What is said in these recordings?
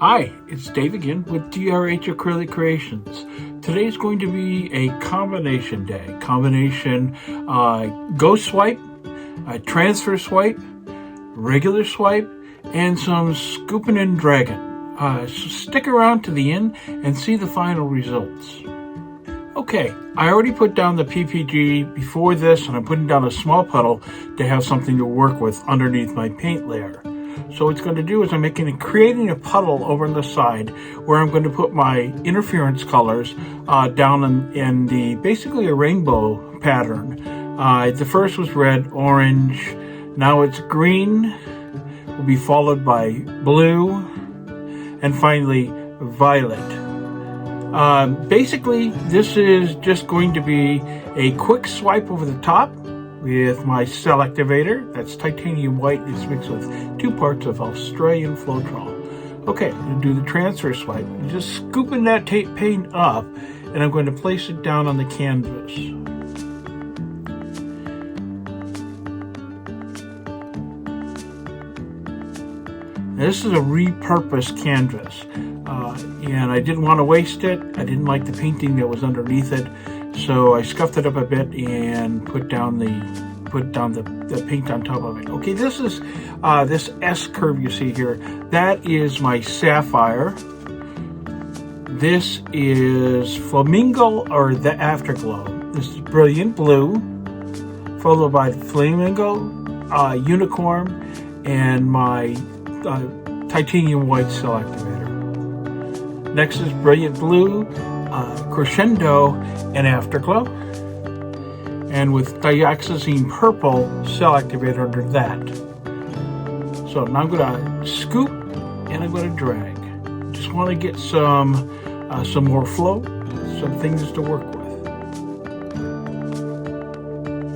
Hi, it's Dave again with DRH Acrylic Creations. Today's going to be a combination day. Go swipe, transfer swipe, regular swipe, and some scooping and dragging. So stick around to the end and see the final results. Okay, I already put down the PPG before this, and I'm putting down a small puddle to have something to work with underneath my paint layer. So what it's going to do is I'm creating a puddle over on the side where I'm going to put my interference colors down in the basically a rainbow pattern. The first was red, orange, now it's green, will be followed by blue, and finally violet. Basically, this is just going to be a quick swipe over the top with my cell activator. That's titanium white. It's mixed with 2 parts of Australian floetrol. Okay, I'm going to do the transfer swipe. I'm just scooping that paint up, and I'm going to place it down on the canvas. Now, this is a repurposed canvas, and I didn't want to waste it. I didn't like the painting that was underneath it. So I scuffed it up a bit and put down the paint on top of it. Okay, this is this S curve you see here. That is my sapphire. This is Flamingle or the Afterglow. This is brilliant blue, followed by Flamingle, unicorn, and my titanium white cell activator. Next is brilliant blue, Crescendo, and Afterglow, and with Dioxizine purple cell activator under that. So now I'm going to scoop and I'm going to drag. Just want to get some more flow, some things to work with.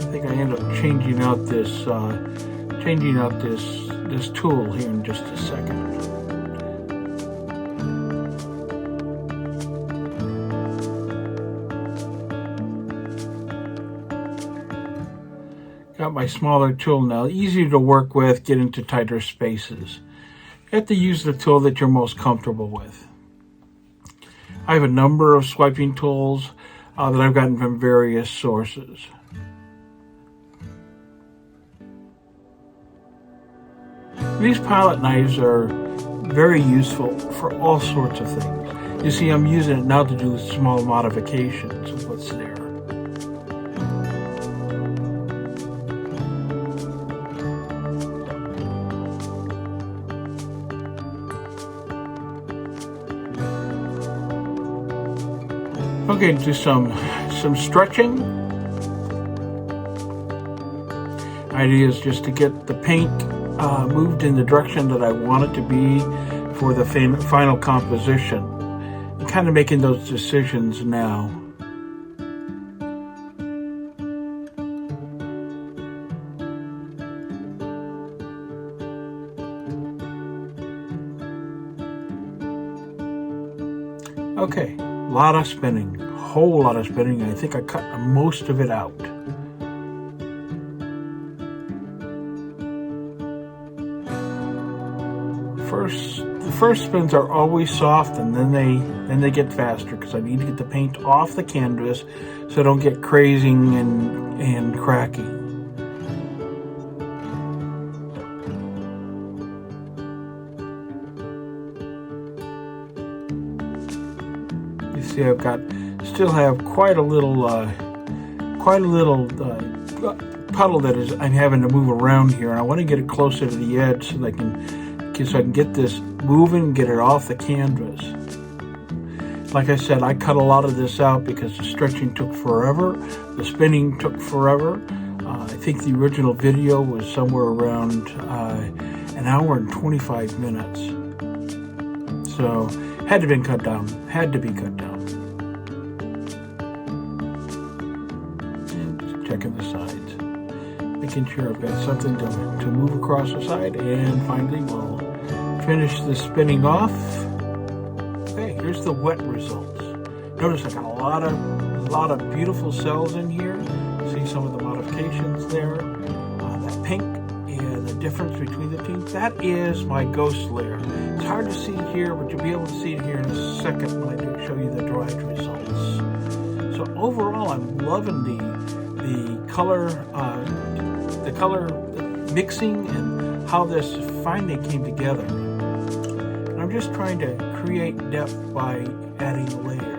I think I end up changing out this tool here in just a second. Got my smaller tool now, easier to work with, get into tighter spaces. You have to use the tool that you're most comfortable with. I have a number of swiping tools that I've gotten from various sources. These palette knives are very useful for all sorts of things. You see, I'm using it now to do small modifications of what's there. Okay, do some stretching. Idea is just to get the paint moved in the direction that I want it to be for the final composition. I'm kind of making those decisions now. Okay, a lot of spinning, a whole lot of spinning. I think I cut most of it out. The first spins are always soft, and then they get faster because I need to get the paint off the canvas so I don't get crazing and cracking. You see, still have quite a little puddle that I'm having to move around here, and I want to get it closer to the edge so I can get this moving, get it off the canvas. Like I said, I cut a lot of this out because the stretching took forever, the spinning took forever. I think the original video was somewhere around an hour and 25 minutes. So had to be cut down. And just checking the sides, making sure I've got something to move across the side, and finally we'll finish the spinning off. Okay, here's the wet results. Notice I got a lot of beautiful cells in here. See some of the modifications there. That pink and the difference between the two? That is my ghost layer. It's hard to see here, but you'll be able to see it here in a second when I show you the dried results. So overall, I'm loving the color mixing and how this finally came together. And I'm just trying to create depth by adding layers.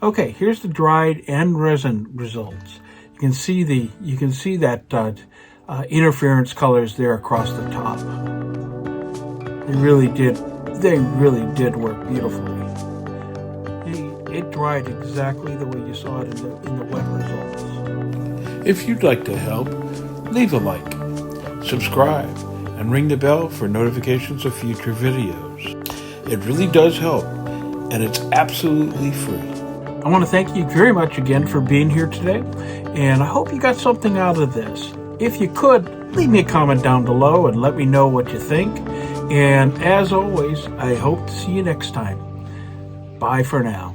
Okay, here's the dried and resin results. You can see that interference colors there across the top. They really did work beautifully. It dried exactly the way you saw it in the wet results. If you'd like to help, leave a like, subscribe, and ring the bell for notifications of future videos. It really does help, and it's absolutely free. I want to thank you very much again for being here today, and I hope you got something out of this. If you could, leave me a comment down below and let me know what you think. And as always, I hope to see you next time. Bye for now.